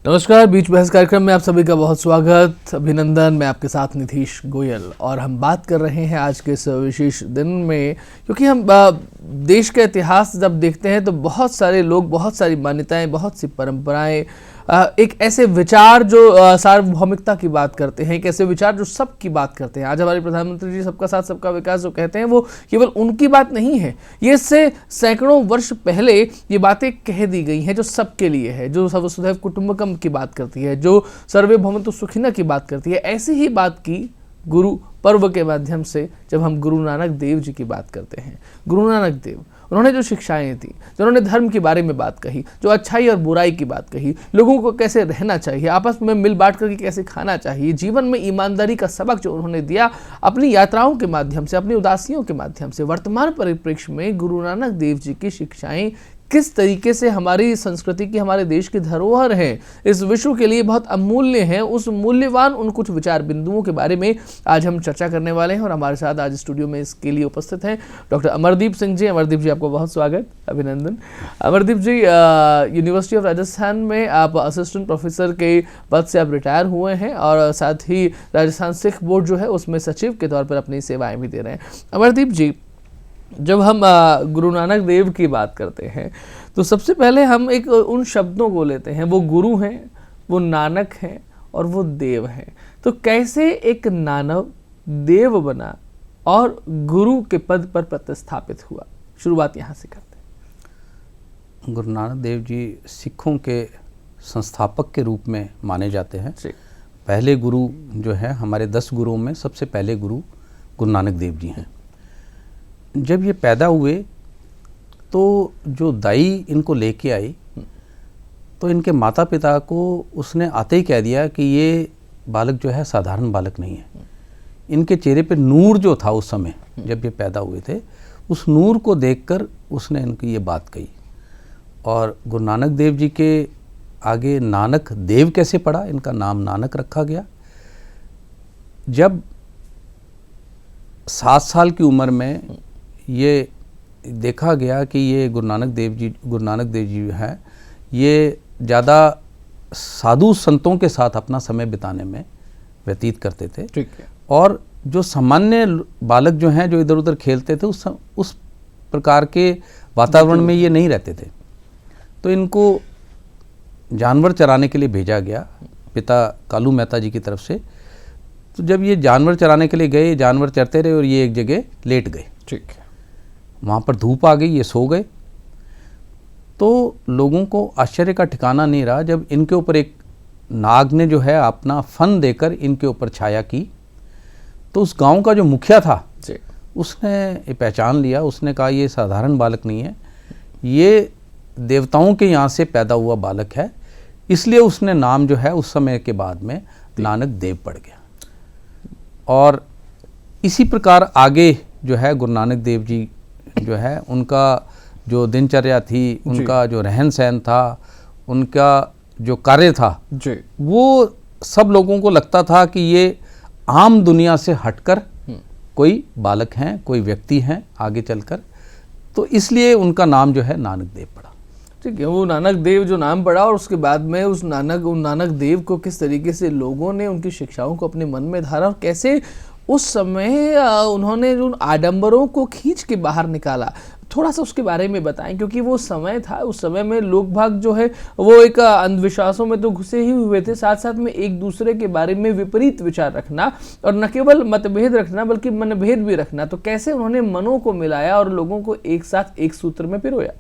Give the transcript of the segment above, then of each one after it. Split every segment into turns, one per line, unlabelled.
नमस्कार, बीच बहस कार्यक्रम में आप सभी का बहुत स्वागत, अभिनंदन। मैं आपके साथ निधीश गोयल और हम बात कर रहे हैं आज के इस विशेष दिन में, क्योंकि हम देश का इतिहास जब देखते हैं तो बहुत सारे लोग, बहुत सारी मान्यताएं, बहुत सी परंपराएं, एक ऐसे विचार जो सार्वभौमिकता की बात करते हैं, एक ऐसे विचार जो सबकी बात करते हैं। आज हमारे प्रधानमंत्री जी सबका साथ सबका विकास जो कहते हैं वो केवल उनकी बात नहीं है, ये इससे सैकड़ों वर्ष पहले ये बातें कह दी गई हैं जो सबके लिए है, जो वसुधैव कुटुंबकम की बात करती है, जो सर्वे भवन्तु सुखिनः की बात करती है। ऐसी ही बात की गुरु पर्व के माध्यम से जब हम गुरु नानक देव जी की बात करते हैं। गुरु नानक देव, उन्होंने जो शिक्षाएं दी, जो उन्होंने धर्म के बारे में बात कही, जो अच्छाई और बुराई की बात कही, लोगों को कैसे रहना चाहिए, आपस में मिल बांट करके कैसे खाना चाहिए, जीवन में ईमानदारी का सबक जो उन्होंने दिया अपनी यात्राओं के माध्यम से, अपनी उदासियों के माध्यम से, वर्तमान परिप्रेक्ष्य में गुरु नानक देव जी की शिक्षाएं किस तरीके से हमारी संस्कृति की, हमारे देश की धरोहर है, इस विश्व के लिए बहुत अमूल्य है, उस मूल्यवान उन कुछ विचार बिंदुओं के बारे में आज हम चर्चा करने वाले हैं। और हमारे साथ आज स्टूडियो में इसके लिए उपस्थित हैं डॉक्टर अमरदीप सिंह जी। अमरदीप जी, आपको बहुत स्वागत, अभिनंदन। अमरदीप जी, यूनिवर्सिटी ऑफ राजस्थान में आप असिस्टेंट प्रोफेसर के पद से आप रिटायर हुए हैं और साथ ही राजस्थान सिख बोर्ड जो है उसमें सचिव के तौर पर अपनी सेवाएं भी दे रहे हैं। अमरदीप जी, जब हम गुरु नानक देव की बात करते हैं तो सबसे पहले हम एक उन शब्दों को लेते हैं, वो गुरु हैं, वो नानक हैं और वो देव हैं। तो कैसे एक नानक देव बना और गुरु के पद पर प्रतिस्थापित हुआ, शुरुआत यहाँ से करते हैं।
गुरु नानक देव जी सिखों के संस्थापक के रूप में माने जाते हैं। पहले गुरु जो है, हमारे 10 गुरुओं में सबसे पहले गुरु गुरु नानक देव जी हैं। जब ये पैदा हुए तो जो दाई इनको लेके आई तो इनके माता पिता को उसने आते ही कह दिया कि ये बालक जो है साधारण बालक नहीं है। इनके चेहरे पे नूर जो था उस समय जब ये पैदा हुए थे, उस नूर को देखकर उसने इनकी ये बात कही। और गुरु नानक देव जी के आगे नानक देव कैसे पड़ा, इनका नाम नानक रखा गया। जब 7 साल की उम्र में ये देखा गया कि ये गुरु नानक देव जी हैं, ये ज़्यादा साधु संतों के साथ अपना समय बिताने में व्यतीत करते थे। ठीक है। और जो सामान्य बालक जो हैं, जो इधर उधर खेलते थे, उस प्रकार के वातावरण में ये नहीं रहते थे। तो इनको जानवर चराने के लिए भेजा गया पिता कालू मेहता जी की तरफ से। तो जब ये जानवर चराने के लिए गए, जानवर चरते रहे और ये एक जगह लेट गए। ठीक है। वहाँ पर धूप आ गई, ये सो गए। तो लोगों को आश्चर्य का ठिकाना नहीं रहा जब इनके ऊपर एक नाग ने जो है अपना फन देकर इनके ऊपर छाया की। तो उस गांव का जो मुखिया था उसने ये पहचान लिया। उसने कहा ये साधारण बालक नहीं है, ये देवताओं के यहाँ से पैदा हुआ बालक है। इसलिए उसने नाम जो है उस समय के बाद में नानक देव पड़ गया। और इसी प्रकार आगे जो है गुरु नानक देव जी जो है, उनका जो दिनचर्या थी, उनका जो रहन सहन था, उनका जो कार्य था, वो सब लोगों को लगता था कि ये आम दुनिया से हटकर कोई बालक हैं, कोई व्यक्ति हैं आगे चलकर। तो इसलिए उनका नाम जो है नानक देव पड़ा।
ठीक है। वो नानक देव जो नाम पड़ा और उसके बाद में उस नानक देव को किस तरीके से लोगों ने उनकी शिक्षाओं को अपने मन में धारा और कैसे उस समय उन्होंने उन आडंबरों को खींच के बाहर निकाला, थोड़ा सा उसके बारे में बताएं। क्योंकि वो समय था, उस समय में लोग भाग जो है वो एक अंधविश्वासों में तो घुसे ही हुए थे, साथ साथ में एक दूसरे के बारे में विपरीत विचार रखना और न केवल मतभेद रखना बल्कि मनभेद भी रखना। तो कैसे उन्होंने मनों को मिलाया और लोगों को एक साथ एक सूत्र में पिरोया।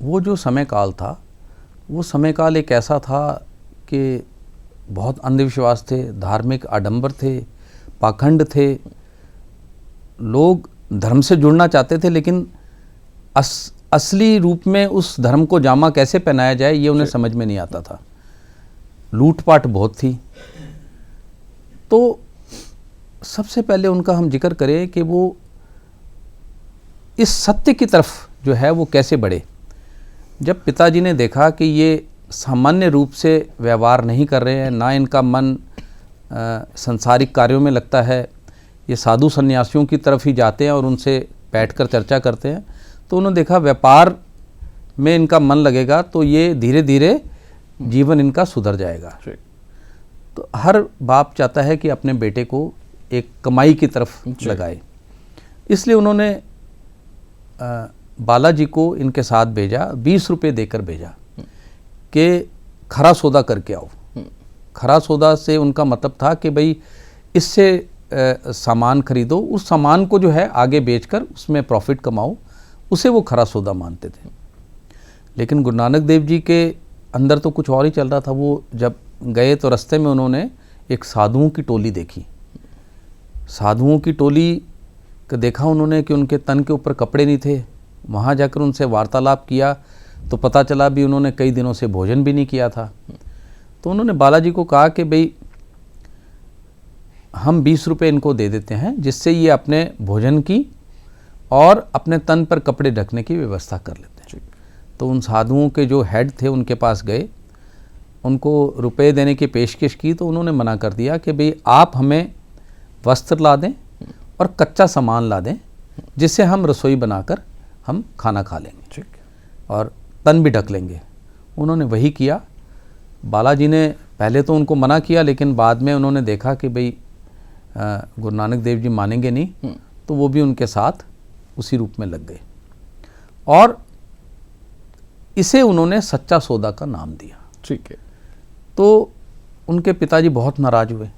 वो जो समय काल था, वो समय काल एक ऐसा था कि बहुत अंधविश्वास थे, धार्मिक आडंबर थे, पाखंड थे। लोग धर्म से जुड़ना चाहते थे लेकिन असली रूप में उस धर्म को जामा कैसे पहनाया जाए ये उन्हें समझ में नहीं आता था। लूटपाट बहुत थी। तो सबसे पहले उनका हम जिक्र करें कि वो इस सत्य की तरफ जो है वो कैसे बढ़े। जब पिताजी ने देखा कि ये सामान्य रूप से व्यवहार नहीं कर रहे हैं, ना इनका मन संसारिक कार्यों में लगता है, ये साधु सन्यासियों की तरफ ही जाते हैं और उनसे बैठकर चर्चा करते हैं, तो उन्होंने देखा व्यापार में इनका मन लगेगा तो ये धीरे धीरे जीवन इनका सुधर जाएगा। तो हर बाप चाहता है कि अपने बेटे को एक कमाई की तरफ लगाए, इसलिए उन्होंने बालाजी को इनके साथ भेजा, 20 रुपये देकर भेजा कि खरा सौदा करके आओ। खरा सौदा से उनका मतलब था कि भाई इससे सामान खरीदो, उस सामान को जो है आगे बेचकर उसमें प्रॉफिट कमाओ, उसे वो खरा सौदा मानते थे। लेकिन गुरु नानक देव जी के अंदर तो कुछ और ही चल रहा था। वो जब गए तो रास्ते में उन्होंने एक साधुओं की टोली देखी। साधुओं की टोली को देखा उन्होंने कि उनके तन के ऊपर कपड़े नहीं थे। वहाँ जाकर उनसे वार्तालाप किया तो पता चला भी उन्होंने कई दिनों से भोजन भी नहीं किया था। तो उन्होंने बालाजी को कहा कि भाई हम 20 रुपये इनको दे देते हैं, जिससे ये अपने भोजन की और अपने तन पर कपड़े ढकने की व्यवस्था कर लेते हैं। तो उन साधुओं के जो हेड थे उनके पास गए, उनको रुपए देने की पेशकश की, तो उन्होंने मना कर दिया कि भाई आप हमें वस्त्र ला दें और कच्चा सामान ला दें, जिससे हम रसोई बनाकर हम खाना खा लेंगे और तन भी ढक लेंगे। उन्होंने वही किया। बालाजी ने पहले तो उनको मना किया, लेकिन बाद में उन्होंने देखा कि भाई गुरु नानक देव जी मानेंगे नहीं, तो वो भी उनके साथ उसी रूप में लग गए और इसे उन्होंने सच्चा सौदा का नाम दिया।
ठीक है।
तो उनके पिताजी बहुत नाराज हुए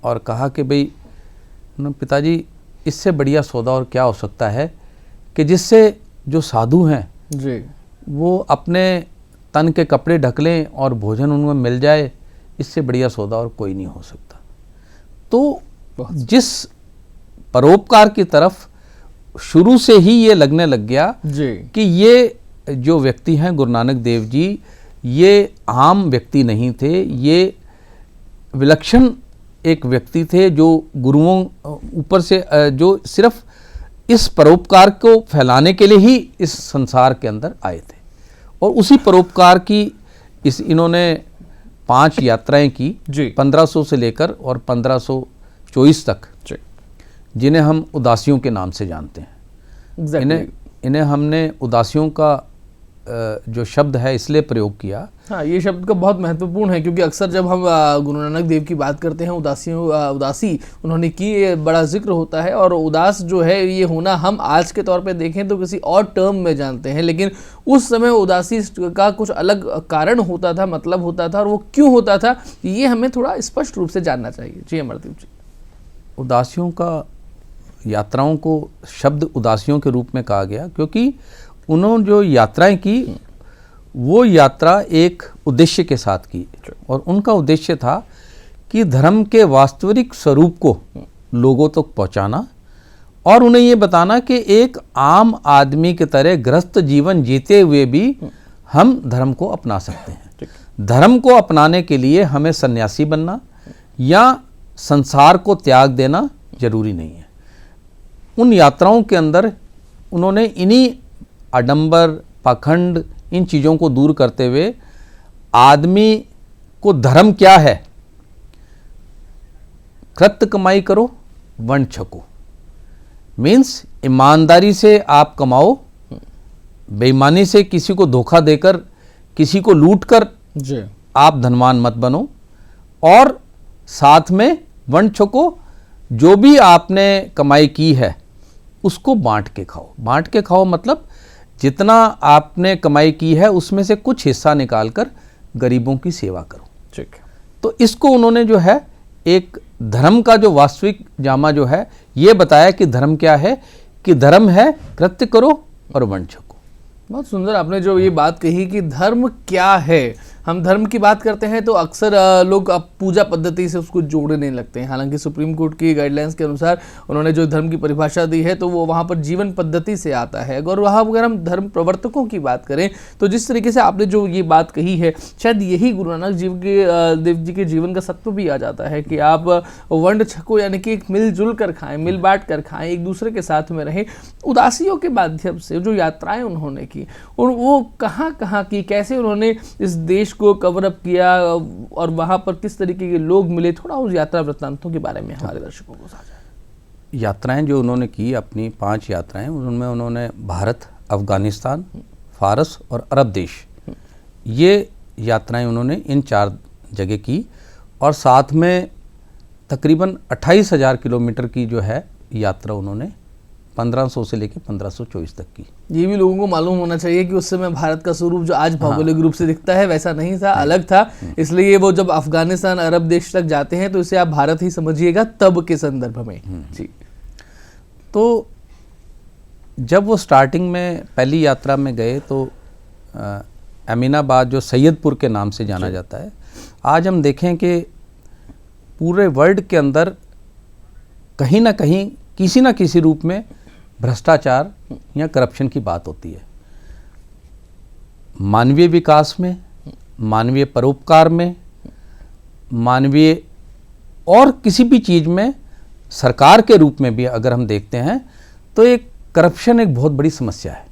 और कहा कि भाई पिताजी इससे बढ़िया सौदा और क्या हो सकता है कि जिससे जो साधु हैं
जी
वो अपने तन के कपड़े ढक लें और भोजन उनमें मिल जाए, इससे बढ़िया सौदा और कोई नहीं हो सकता। तो जिस परोपकार की तरफ शुरू से ही ये लगने लग गया
जी
कि ये जो व्यक्ति हैं गुरु नानक देव जी, ये आम व्यक्ति नहीं थे, ये विलक्षण एक व्यक्ति थे जो गुरुओं ऊपर से जो सिर्फ इस परोपकार को फैलाने के लिए ही इस संसार के अंदर आए थे। और उसी परोपकार की इन्होंने 5 यात्राएं की
जी
1500 से लेकर और 1524 तक, जिन्हें हम उदासियों के नाम से जानते हैं। इन्हें हमने उदासियों का जो शब्द है इसलिए प्रयोग किया।
हाँ, ये शब्द का बहुत महत्वपूर्ण है, क्योंकि अक्सर जब हम गुरु नानक देव की बात करते हैं उदासी उन्होंने की, ये बड़ा जिक्र होता है। और उदास जो है ये होना हम आज के तौर पे देखें तो किसी और टर्म में जानते हैं, लेकिन उस समय उदासी का कुछ अलग कारण होता था, मतलब होता था, और वो क्यों होता था ये हमें थोड़ा स्पष्ट रूप से जानना चाहिए। जी अमरदीप जी।
उदासियों का, यात्राओं को शब्द उदासियों के रूप में कहा गया क्योंकि उन्होंने जो यात्राएं की वो यात्रा एक उद्देश्य के साथ की, और उनका उद्देश्य था कि धर्म के वास्तविक स्वरूप को लोगों तक पहुंचाना और उन्हें ये बताना कि एक आम आदमी की तरह गृहस्थ जीवन जीते हुए भी हम धर्म को अपना सकते हैं। धर्म को अपनाने के लिए हमें सन्यासी बनना या संसार को त्याग देना जरूरी नहीं है। उन यात्राओं के अंदर उन्होंने इन्हीं आडंबर, पाखंड, इन चीज़ों को दूर करते हुए आदमी को धर्म क्या है, कृत्य कमाई करो, वंड छको, मीन्स ईमानदारी से आप कमाओ, बेईमानी से किसी को धोखा देकर, किसी को लूट कर आप धनवान मत बनो, और साथ में वंड छको, जो भी आपने कमाई की है उसको बांट के खाओ। बांट के खाओ मतलब जितना आपने कमाई की है उसमें से कुछ हिस्सा निकालकर गरीबों की सेवा करो।
ठीक है।
तो इसको उन्होंने जो है एक धर्म का जो वास्तविक जामा जो है ये बताया कि धर्म क्या है, कि धर्म है कृत्य करो और वंड छको।
बहुत सुंदर आपने जो ये बात कही कि धर्म क्या है। हम धर्म की बात करते हैं तो अक्सर लोग पूजा पद्धति से उसको जोड़ने लगते हैं। हालांकि सुप्रीम कोर्ट की गाइडलाइंस के अनुसार उन्होंने जो धर्म की परिभाषा दी है तो वो वहाँ पर जीवन पद्धति से आता है। अगर हम धर्म प्रवर्तकों की बात करें तो जिस तरीके से आपने जो ये बात कही है, शायद यही गुरु नानक देव जी के जीवन का सत्व भी आ जाता है कि आप वंड छको, यानी कि मिलजुल कर खाएं, मिल बांट कर खाएं, एक दूसरे के साथ में रहें। उदासियों के माध्यम से जो यात्राएं उन्होंने की और वो कहाँ कहाँ की, कैसे उन्होंने इस देश को कवर अप किया और वहां पर किस तरीके के लोग मिले, थोड़ा उस यात्रा वृत्तांतों के बारे में हमारे दर्शकों को साझा।
यात्राएं जो उन्होंने की, अपनी 5 यात्राएं, उनमें उन्होंने भारत, अफगानिस्तान, फारस और अरब देश, ये यात्राएं उन्होंने इन 4 जगह की और साथ में तकरीबन 28,000 किलोमीटर की जो है यात्रा उन्होंने 1500 से लेकर 1524 तक की।
ये भी लोगों को मालूम होना चाहिए कि उस समय भारत का स्वरूप जो आज भौगोलिक रूप से दिखता है वैसा नहीं था, अलग था। इसलिए वो जब अफगानिस्तान अरब देश तक जाते हैं तो इसे आप भारत ही समझिएगा तब के संदर्भ में। जी,
तो जब वो स्टार्टिंग में पहली यात्रा में गए तो अमीनाबाद जो सैयदपुर के नाम से जाना जाता है, आज हम देखें कि पूरे वर्ल्ड के अंदर कहीं ना कहीं किसी ना किसी रूप में भ्रष्टाचार या करप्शन की बात होती है। मानवीय विकास में, मानवीय परोपकार में, मानवीय और किसी भी चीज़ में, सरकार के रूप में भी अगर हम देखते हैं तो एक करप्शन एक बहुत बड़ी समस्या है।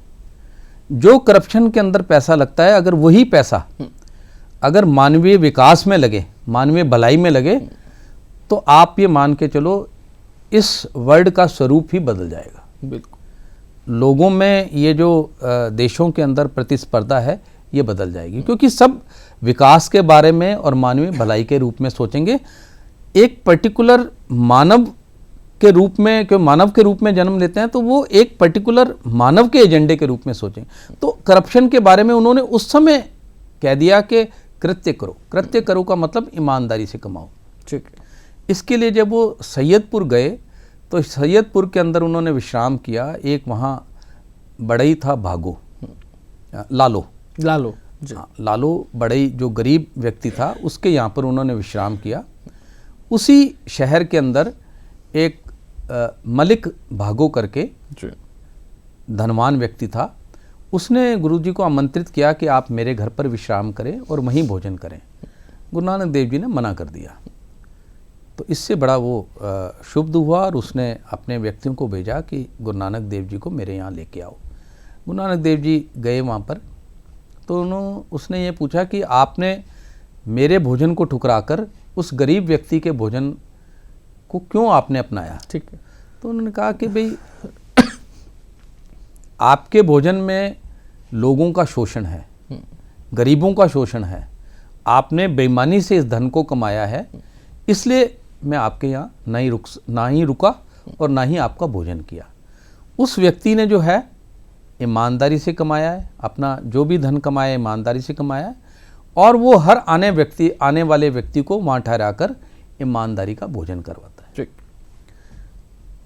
जो करप्शन के अंदर पैसा लगता है, अगर वही पैसा अगर मानवीय विकास में लगे, मानवीय भलाई में लगे, तो आप ये मान के चलो इस वर्ल्ड का स्वरूप ही बदल जाएगा।
बिल्कुल,
लोगों में ये जो देशों के अंदर प्रतिस्पर्धा है ये बदल जाएगी, क्योंकि सब विकास के बारे में और मानवीय भलाई के रूप में सोचेंगे। एक पर्टिकुलर मानव के रूप में, क्यों मानव के रूप में जन्म लेते हैं तो वो एक पर्टिकुलर मानव के एजेंडे के रूप में सोचें। तो करप्शन के बारे में उन्होंने उस समय कह दिया कि कृत्य करो। कृत्य करो का मतलब ईमानदारी से कमाओ।
ठीक है।
इसके लिए जब वो सैयदपुर गए तो सैयदपुर के अंदर उन्होंने विश्राम किया। एक वहाँ बड़ई था भागो, लालो
जी,
लालो बड़ई जो गरीब व्यक्ति था उसके यहाँ पर उन्होंने विश्राम किया। उसी शहर के अंदर एक मलिक भागो करके
जी,
धनवान व्यक्ति था। उसने गुरुजी को आमंत्रित किया कि आप मेरे घर पर विश्राम करें और वहीं भोजन करें। गुरु नानक देव जी ने मना कर दिया। तो इससे बड़ा वो शुभ हुआ और उसने अपने व्यक्तियों को भेजा कि गुरु नानक देव जी को मेरे यहाँ लेके आओ। गुरु नानक देव जी गए वहाँ पर, तो उसने ये पूछा कि आपने मेरे भोजन को ठुकराकर उस गरीब व्यक्ति के भोजन को क्यों आपने अपनाया।
ठीक है।
तो उन्होंने कहा कि भाई आपके भोजन में लोगों का शोषण है, गरीबों का शोषण है, आपने बेईमानी से इस धन को कमाया है, इसलिए मैं आपके यहाँ ना ही रुका और ना ही आपका भोजन किया। उस व्यक्ति ने जो है ईमानदारी से कमाया है, अपना जो भी धन कमाया है ईमानदारी से कमाया है, और वो हर आने वाले व्यक्ति को वहाँ ठहराकर ईमानदारी का भोजन करवाता है।
ठीक।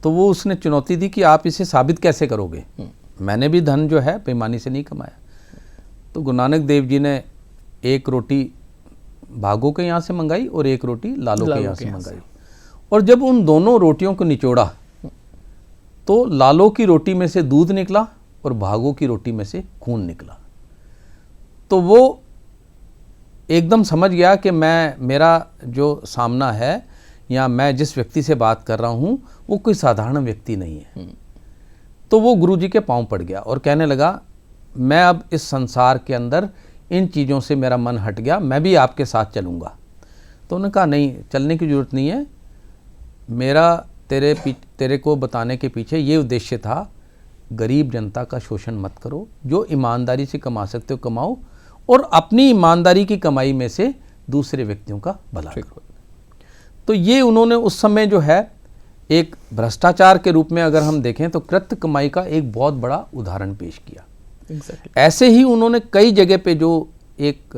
तो वो उसने चुनौती दी कि आप इसे साबित कैसे करोगे, मैंने भी धन जो है बेईमानी से नहीं कमाया। तो गुरु नानक देव जी ने एक रोटी भागो के यहाँ से मंगाई और एक रोटी लालो के यहाँ से मंगाई, और जब उन दोनों रोटियों को निचोड़ा तो लालो की रोटी में से दूध निकला और भागो की रोटी में से खून निकला। तो वो एकदम समझ गया कि मेरा जो सामना है या मैं जिस व्यक्ति से बात कर रहा हूँ वो कोई साधारण व्यक्ति नहीं है। तो वो गुरुजी के पांव पड़ गया और कहने लगा, मैं अब इस संसार के अंदर इन चीज़ों से मेरा मन हट गया, मैं भी आपके साथ चलूँगा। तो उन्होंने कहा नहीं, चलने की ज़रूरत नहीं है, मेरा तेरे को बताने के पीछे ये उद्देश्य था, गरीब जनता का शोषण मत करो, जो ईमानदारी से कमा सकते हो कमाओ और अपनी ईमानदारी की कमाई में से दूसरे व्यक्तियों का भला करो। तो ये उन्होंने उस समय जो है एक भ्रष्टाचार के रूप में अगर हम देखें तो कृत्य कमाई का एक बहुत बड़ा उदाहरण पेश किया। ऐसे ही उन्होंने कई जगह पे जो एक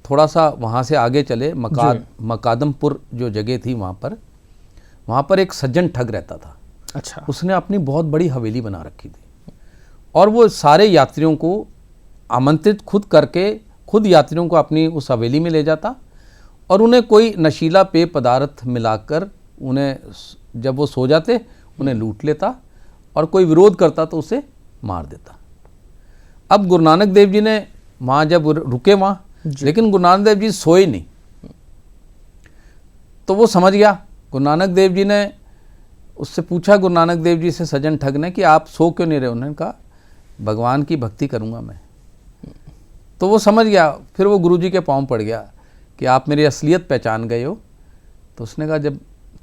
थोड़ा सा वहाँ से आगे चले मकादमपुर जो जगह थी वहाँ पर एक सज्जन ठग रहता था।
अच्छा।
उसने अपनी बहुत बड़ी हवेली बना रखी थी और वो सारे यात्रियों को आमंत्रित खुद करके खुद यात्रियों को अपनी उस हवेली में ले जाता और उन्हें कोई नशीला पेय पदार्थ मिलाकर उन्हें जब वो सो जाते उन्हें लूट लेता और कोई विरोध करता तो उसे मार देता। अब गुरु नानक देव जी ने वहाँ जब रुके वहाँ, लेकिन गुरु नानक देव जी सोए नहीं। तो वो समझ गया। गुरु नानक देव जी ने उससे पूछा, गुरु नानक देव जी से सज्जन ठग ने, कि आप सो क्यों नहीं रहे। उन्होंने कहा भगवान की भक्ति करूँगा मैं। तो वो समझ गया। फिर वो गुरु जी के पाँव पड़ गया कि आप मेरी असलियत पहचान गए हो। तो उसने कहा जब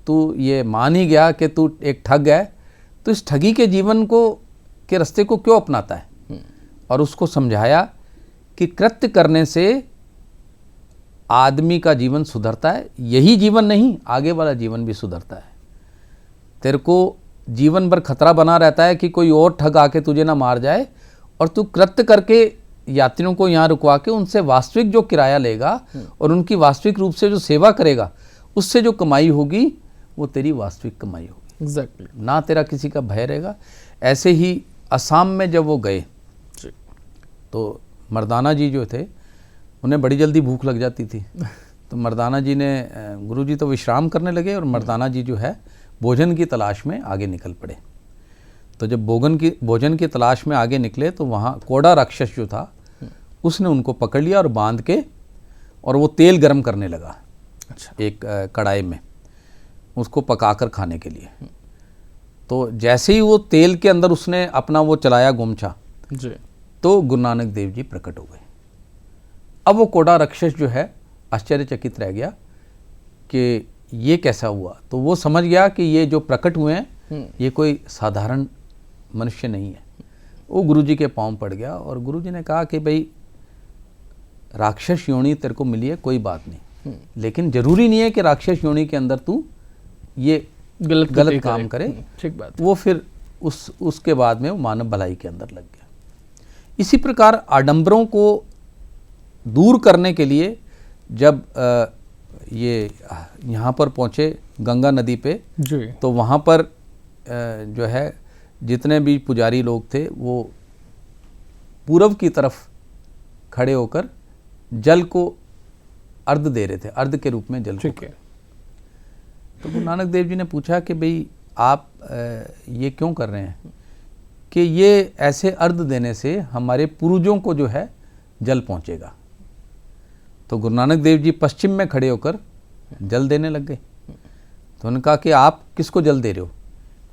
तू ये मान ही गया कि तू एक ठग है तो इस ठगी के जीवन को के रास्ते को क्यों अपनाता है। और उसको समझाया कि कृत्य करने से आदमी का जीवन सुधरता है। यही जीवन नहीं, आगे वाला जीवन भी सुधरता है। तेरे को जीवन भर खतरा बना रहता है कि कोई और ठग आके तुझे ना मार जाए, और तू कृत्य करके यात्रियों को यहाँ रुकवा के उनसे वास्तविक जो किराया लेगा और उनकी वास्तविक रूप से जो सेवा करेगा, उससे जो कमाई होगी वो तेरी वास्तविक कमाई होगी।
एग्जैक्टली।
ना तेरा किसी का भय रहेगा। ऐसे ही असम में जब वो गए तो मर्दाना जी जो थे उन्हें बड़ी जल्दी भूख लग जाती थी। तो मर्दाना जी ने, गुरुजी तो विश्राम करने लगे और मर्दाना जी जो है भोजन की तलाश में आगे निकल पड़े। तो जब भोजन की तलाश में आगे निकले तो वहाँ कोड़ा राक्षस जो था उसने उनको पकड़ लिया और बांध के, और वो तेल गर्म करने लगा।
अच्छा।
एक कढ़ाई में उसको पकाकर खाने के लिए। तो जैसे ही वो तेल के अंदर उसने अपना वो चलाया गोमछा
जी,
तो गुरु नानक देव जी प्रकट हो गए। अब वो कोड़ा राक्षस जो है आश्चर्यचकित रह गया कि ये कैसा हुआ। तो वो समझ गया कि ये जो प्रकट हुए हैं ये कोई साधारण मनुष्य नहीं है। वो गुरुजी के पांव पड़ गया और गुरुजी ने कहा कि भाई राक्षस योनि तेरे को मिली है, कोई बात नहीं, लेकिन जरूरी नहीं है कि राक्षस योनि के अंदर तू ये गलत काम करे।
ठीक बात।
वो फिर उसके बाद में वो मानव भलाई के अंदर लग गया। इसी प्रकार आडंबरों को दूर करने के लिए जब ये यहाँ पर पहुँचे गंगा नदी पे
जी,
तो वहाँ पर जो है जितने भी पुजारी लोग थे वो पूर्व की तरफ खड़े होकर जल को अर्घ दे रहे थे, अर्घ के रूप में जल को।
ठीक है।
तो गुरु नानक देव जी ने पूछा कि भाई आप ये क्यों कर रहे हैं? कि ये ऐसे अर्घ देने से हमारे पूर्वजों को जो है जल पहुँचेगा। तो गुरु नानक देव जी पश्चिम में खड़े होकर जल देने लग गए। तो उन्होंने कहा कि आप किसको जल दे रहे हो?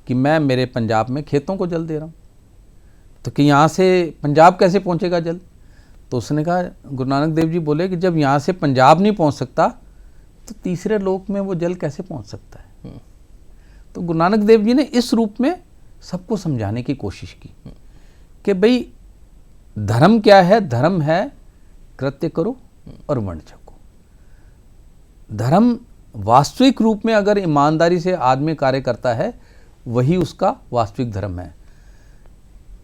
कि मैं मेरे पंजाब में खेतों को जल दे रहा हूँ। तो कि यहाँ से पंजाब कैसे पहुँचेगा जल? तो उसने कहा, गुरु नानक देव जी बोले कि जब यहाँ से पंजाब नहीं पहुँच सकता तो तीसरे लोक में वो जल कैसे पहुँच सकता है? तो गुरु नानक देव जी ने इस रूप में सबको समझाने की कोशिश की कि भाई धर्म क्या है? धर्म है कृत्य करो और वर्ण छको। धर्म वास्तविक रूप में अगर ईमानदारी से आदमी कार्य करता है वही उसका वास्तविक धर्म है।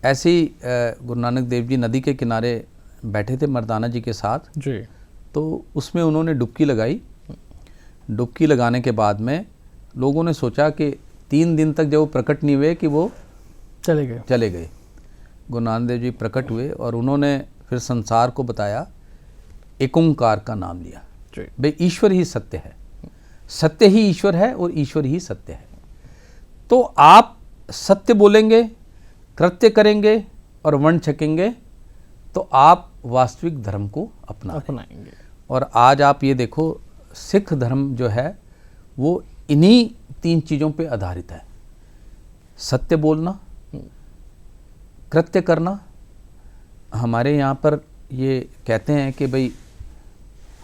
ऐसे ही गुरु नानक देव जी नदी के किनारे बैठे थे मर्दाना जी के साथ
जी,
तो उसमें उन्होंने डुबकी लगाई। डुबकी लगाने के बाद में लोगों ने सोचा कि 3 दिन तक जब वो प्रकट नहीं हुए कि वो
चले गए।
गुरु नानक देव जी प्रकट हुए और उन्होंने फिर संसार को बताया, एक ओंकार का नाम लिया। भाई ईश्वर ही सत्य है, सत्य ही ईश्वर है और ईश्वर ही सत्य है। तो आप सत्य बोलेंगे, कृत्य करेंगे और वर्ण छकेंगे तो आप वास्तविक धर्म को अपनाएंगे। और आज आप ये देखो सिख धर्म जो है वो इन्हीं 3 चीज़ों पे आधारित है। सत्य बोलना, कृत्य करना। हमारे यहाँ पर ये कहते हैं कि भाई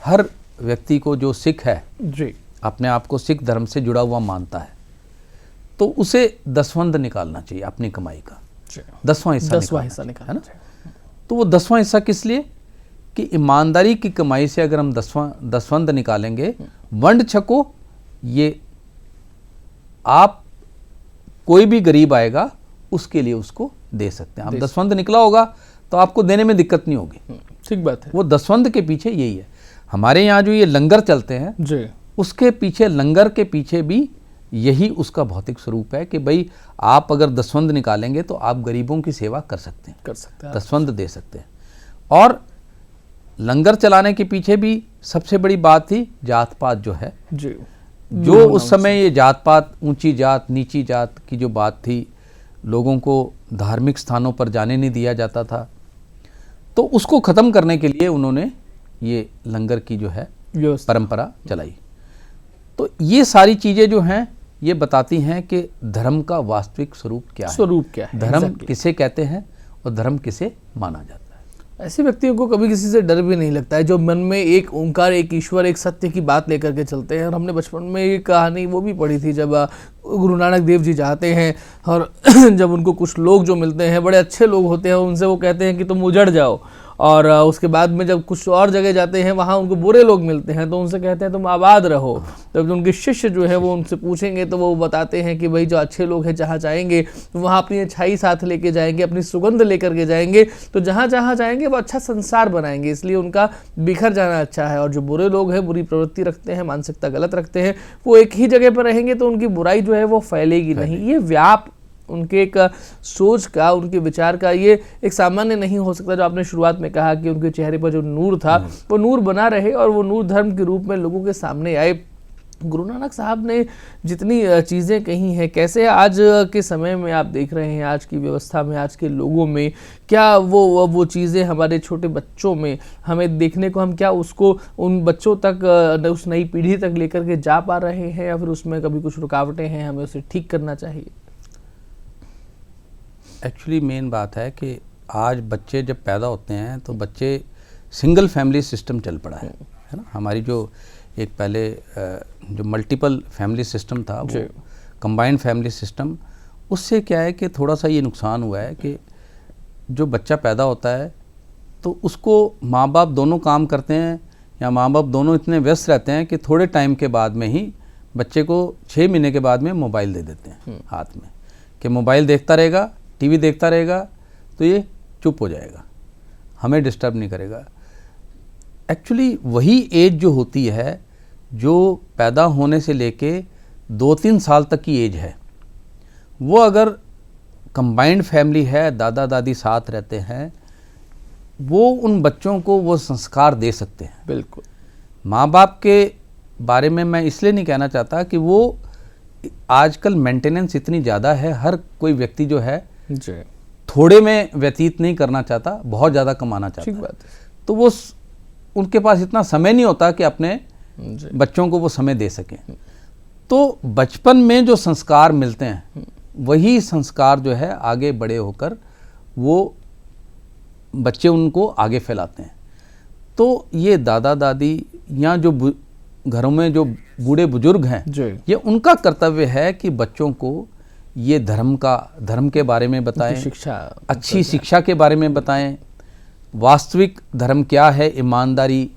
हर व्यक्ति को जो सिख है
जी,
अपने आप को सिख धर्म से जुड़ा हुआ मानता है तो उसे दसवंध निकालना चाहिए अपनी कमाई का, 10वां हिस्सा निकालना, है ना। तो वो 10वां हिस्सा किस लिए? कि ईमानदारी की कमाई से अगर हम दसवंध निकालेंगे, वंड छको, ये आप कोई भी गरीब आएगा उसके लिए उसको दे सकते हैं। आप दसवंध निकला होगा तो आपको देने में दिक्कत नहीं होगी।
ठीक बात है।
वो दसवंध के पीछे यही है। हमारे यहाँ जो ये लंगर चलते हैं
जी,
उसके पीछे, लंगर के पीछे भी यही उसका भौतिक स्वरूप है कि भाई आप अगर दसवंध निकालेंगे तो आप गरीबों की सेवा कर सकते हैं, दसवंध दे सकते हैं। और लंगर चलाने के पीछे भी सबसे बड़ी बात थी जात पात जो है
जी,
जो उस समय ये जात पात, ऊंची जात नीची जात की जो बात थी, लोगों को धार्मिक स्थानों पर जाने नहीं दिया जाता था, तो उसको ख़त्म करने के लिए उन्होंने ये लंगर की जो है परंपरा चलाई। तो ये सारी चीज़ें जो हैं ये बताती हैं कि धर्म का वास्तविक स्वरूप क्या है, धर्म किसे कहते हैं और धर्म किसे माना जाता है।
ऐसे व्यक्तियों को कभी किसी से डर भी नहीं लगता है जो मन में एक ओंकार, एक ईश्वर, एक सत्य की बात लेकर के चलते हैं। और हमने बचपन में एक कहानी वो भी पढ़ी थी जब गुरु नानक देव जी जाते हैं और जब उनको कुछ लोग जो मिलते हैं बड़े अच्छे लोग होते हैं, उनसे वो कहते हैं कि तुम उजड़ जाओ, और उसके बाद में जब कुछ और जगह जाते हैं वहाँ उनको बुरे लोग मिलते हैं तो उनसे कहते हैं तुम आबाद रहो। जब उनके शिष्य जो है वो उनसे पूछेंगे तो वो बताते हैं कि भाई जो अच्छे लोग हैं जहाँ जाएंगे तो वहाँ अपनी अच्छाई साथ लेके जाएंगे, अपनी सुगंध लेकर के जाएंगे, तो जहाँ जहाँ जाएंगे वो अच्छा संसार बनाएंगे, इसलिए उनका बिखर जाना अच्छा है। और जो बुरे लोग हैं, बुरी प्रवृत्ति रखते हैं, मानसिकता गलत रखते हैं, वो एक ही जगह पर रहेंगे तो उनकी बुराई जो है वो फैलेगी नहीं। ये व्याप उनके एक सोच का, उनके विचार का ये एक सामान्य नहीं हो सकता। जो आपने शुरुआत में कहा कि उनके चेहरे पर जो नूर था वो नूर बना रहे और वो नूर धर्म के रूप में लोगों के सामने आए। गुरु नानक साहब ने जितनी चीज़ें कही हैं, कैसे आज के समय में आप देख रहे हैं, आज की व्यवस्था में, आज के लोगों में क्या वो चीज़ें हमारे छोटे बच्चों में हमें देखने को, हम क्या उसको उन बच्चों तक, उस नई पीढ़ी तक लेकर के जा पा रहे हैं, या फिर उसमें कभी कुछ रुकावटें हैं, हमें उसे ठीक करना चाहिए?
एक्चुअली मेन बात है कि आज बच्चे जब पैदा होते हैं तो बच्चे सिंगल फैमिली सिस्टम चल पड़ा है ना। हमारी जो एक पहले जो मल्टीपल फैमिली सिस्टम था वो कंबाइंड फैमिली सिस्टम, उससे क्या है कि थोड़ा सा ये नुकसान हुआ है कि जो बच्चा पैदा होता है तो उसको माँ बाप दोनों काम करते हैं या माँ बाप दोनों इतने व्यस्त रहते हैं कि थोड़े टाइम के बाद में ही बच्चे को 6 महीने के बाद में मोबाइल दे देते हैं हाथ में, कि मोबाइल देखता रहेगा, टीवी देखता रहेगा तो ये चुप हो जाएगा, हमें डिस्टर्ब नहीं करेगा। एक्चुअली वही एज जो होती है, जो पैदा होने से लेके 2-3 साल तक की एज है, वो अगर कंबाइंड फैमिली है, दादा दादी साथ रहते हैं, वो उन बच्चों को वो संस्कार दे सकते हैं।
बिल्कुल।
माँ बाप के बारे में मैं इसलिए नहीं कहना चाहता कि वो आजकल मेंटेनेंस इतनी ज़्यादा है, हर कोई व्यक्ति जो है थोड़े में व्यतीत नहीं करना चाहता, बहुत ज़्यादा कमाना चाहता है। तो वो उनके पास इतना समय नहीं होता कि अपने बच्चों को वो समय दे सकें। तो बचपन में जो संस्कार मिलते हैं वही संस्कार जो है आगे बड़े होकर वो बच्चे उनको आगे फैलाते हैं। तो ये दादा दादी या जो घरों में जो बूढ़े बुजुर्ग हैं, ये उनका कर्तव्य है कि बच्चों को ये धर्म के बारे में बताएं, अच्छी शिक्षा के बारे में बताएं, वास्तविक धर्म क्या है, ईमानदारी,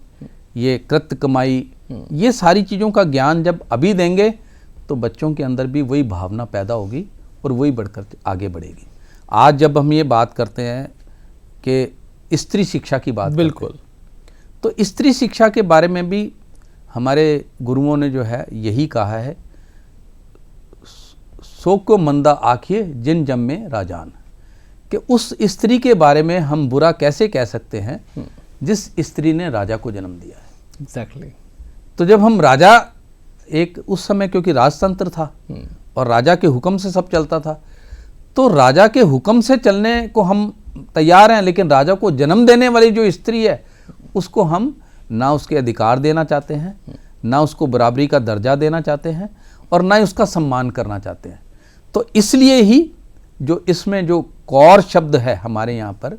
ये कृत्य कमाई, ये सारी चीज़ों का ज्ञान जब अभी देंगे तो बच्चों के अंदर भी वही भावना पैदा होगी और वही बढ़कर आगे बढ़ेगी। आज जब हम ये बात करते हैं कि स्त्री शिक्षा की बात,
बिल्कुल,
तो स्त्री शिक्षा के बारे में भी हमारे गुरुओं ने जो है यही कहा है, सो को मंदा आखिए जिन जम में राजान, कि उस स्त्री के बारे में हम बुरा कैसे कह सकते हैं जिस स्त्री ने राजा को जन्म दिया है।
एग्जैक्टली।
तो जब हम राजा, एक उस समय क्योंकि राजतंत्र था और राजा के हुक्म से सब चलता था, तो राजा के हुक्म से चलने को हम तैयार हैं, लेकिन राजा को जन्म देने वाली जो स्त्री है उसको हम ना उसके अधिकार देना चाहते हैं, ना उसको बराबरी का दर्जा देना चाहते हैं और ना ही उसका सम्मान करना चाहते हैं। तो इसलिए ही जो इसमें जो कौर शब्द है हमारे यहाँ पर,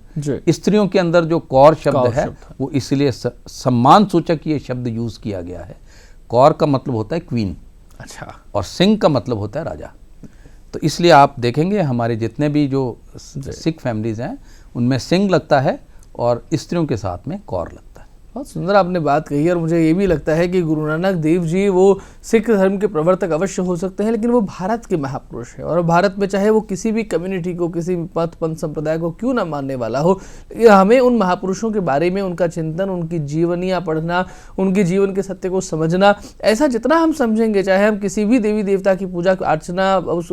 स्त्रियों के अंदर जो कौर शब्द है वो इसलिए सम्मान सूचक ये शब्द यूज किया गया है। कौर का मतलब होता है क्वीन,
अच्छा, और
सिंह का मतलब होता है राजा। तो इसलिए आप देखेंगे हमारे जितने भी जो सिख फैमिलीज हैं उनमें सिंह लगता है और स्त्रियों के साथ में कौर लगता है।
बहुत सुंदर आपने बात कही, और मुझे ये भी लगता है कि गुरु नानक देव जी वो सिख धर्म के प्रवर्तक अवश्य हो सकते हैं, लेकिन वो भारत के महापुरुष है। और भारत में चाहे वो किसी भी कम्युनिटी को, किसी भी पंथ संप्रदाय को क्यों ना मानने वाला हो, हमें उन महापुरुषों के बारे में उनका चिंतन, उनकी जीवनियाँ पढ़ना, उनके जीवन के सत्य को समझना, ऐसा जितना हम समझेंगे, चाहे हम किसी भी देवी देवता की पूजा अर्चना, उस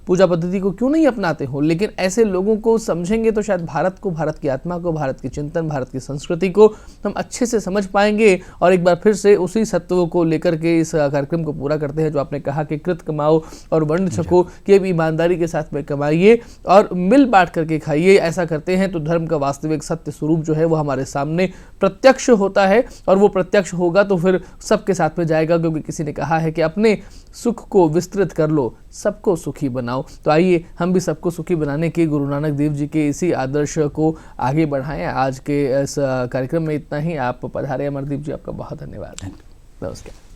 पूजा पद्धति को क्यों नहीं अपनाते हो, लेकिन ऐसे लोगों को समझेंगे तो शायद भारत को, भारत की आत्मा को, भारत के चिंतन, भारत की संस्कृति को हम अच्छे से समझ पाएंगे। और एक बार फिर से उसी सत्वों को लेकर के इस कार्यक्रम को पूरा करते हैं जो आपने कहा कि कृत कमाओ और वर्ण छको, कि भी ईमानदारी के साथ में कमाइए और मिल बांट करके खाइए। ऐसा करते हैं तो धर्म का वास्तविक सत्य स्वरूप जो है वो हमारे सामने प्रत्यक्ष होता है, और वो प्रत्यक्ष होगा तो फिर सबके साथ में जाएगा, क्योंकि किसी ने कहा है कि अपने सुख को विस्तृत कर लो, सबको सुखी बनाओ। तो आइए हम भी सबको सुखी बनाने के गुरु नानक देव जी के इसी आदर्श को आगे बढ़ाएं। आज के इस कार्यक्रम में इतना ही। आप पधारे अमरदीप जी, आपका बहुत धन्यवाद। नमस्कार।